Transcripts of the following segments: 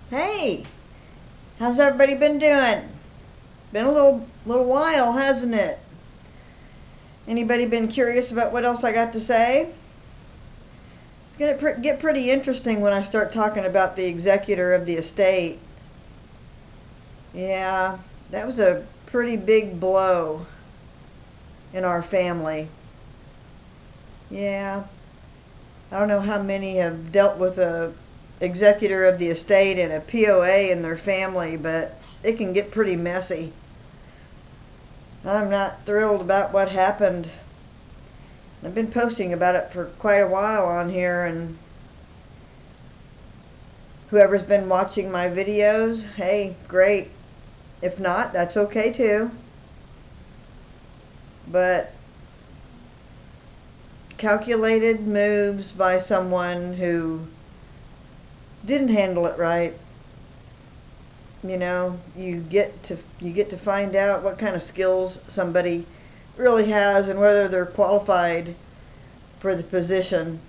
Hey, how's everybody been doing? Been a little while, hasn't it? Anybody been curious about what else I got to say? It's gonna get pretty interesting when I start talking about the executor of the estate. Yeah, that was a pretty big blow in our family. Yeah, I don't know how many have dealt with a executor of the estate and a POA in their family, but it can get pretty messy. I'm not thrilled about what happened. I've been posting about it for quite a while on here, and whoever's been watching my videos, hey, great. If not, that's okay too. But calculated moves by someone who didn't handle it right. You get to find out what kind of skills somebody really has and whether they're qualified for the position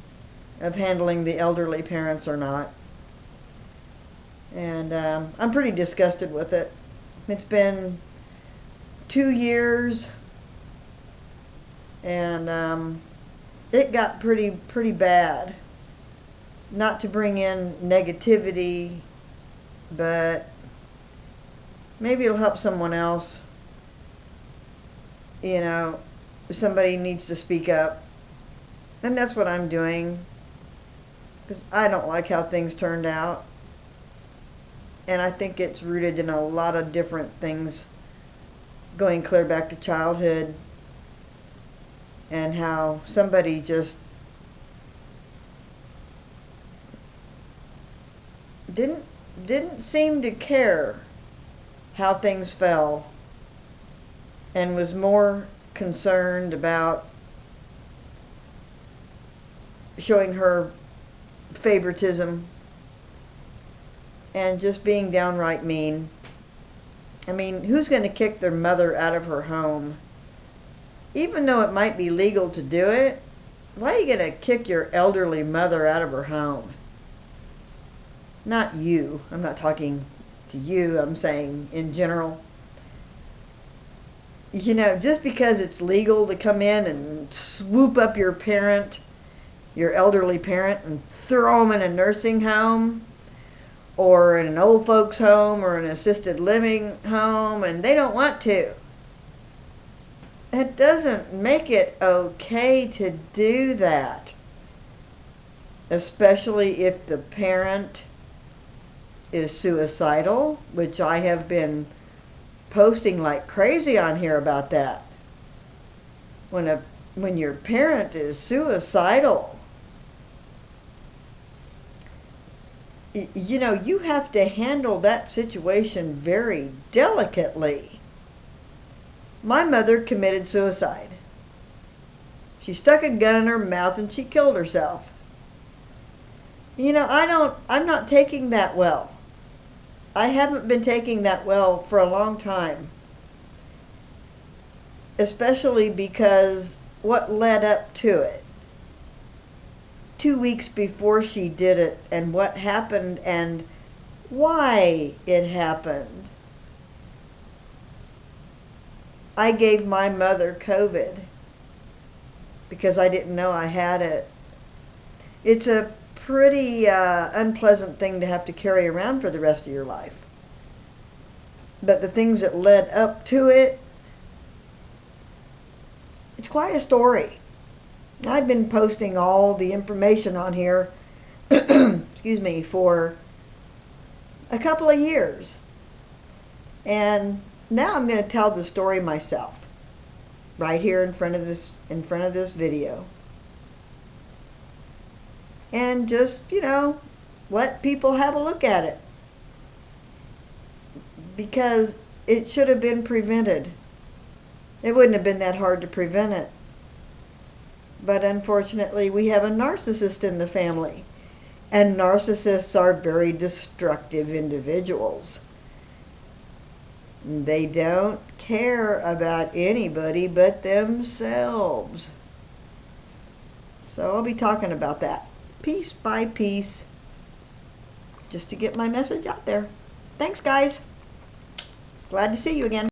of handling the elderly parents or not. And I'm pretty disgusted with it. It's been 2 years, and it got pretty bad. Not to bring in negativity, but maybe it'll help someone else. You know, somebody needs to speak up. And that's what I'm doing, because I don't like how things turned out. And I think it's rooted in a lot of different things going clear back to childhood, and how somebody just didn't seem to care how things fell, and was more concerned about showing her favoritism and just being downright mean. I mean, who's going to kick their mother out of her home? Even though it might be legal to do it, why are you going to kick your elderly mother out of her home? Not you. I'm not talking to you. I'm saying in general. Just because it's legal to come in and swoop up your parent, your elderly parent, and throw them in a nursing home or in an old folks home or an assisted living home, and they don't want to. That doesn't make it okay to do that. Especially if the parent is suicidal, which I have been posting like crazy on here about that. When your parent is suicidal, you have to handle that situation very delicately. My mother committed suicide. She stuck a gun in her mouth and she killed herself. I'm not taking that well. I haven't been taking that well for a long time. Especially because what led up to it. 2 weeks before she did it, and what happened and why it happened. I gave my mother COVID because I didn't know I had it. It's a pretty unpleasant thing to have to carry around for the rest of your life. But the things that led up to it, it's quite a story. I've been posting all the information on here, excuse me, for a couple of years. And now I'm going to tell the story myself, right here in front of this video. And just, let people have a look at it. Because it should have been prevented. It wouldn't have been that hard to prevent it. But unfortunately, we have a narcissist in the family. And narcissists are very destructive individuals. They don't care about anybody but themselves. So I'll be talking about that piece by piece. just to get my message out there. Thanks, guys. Glad to see you again.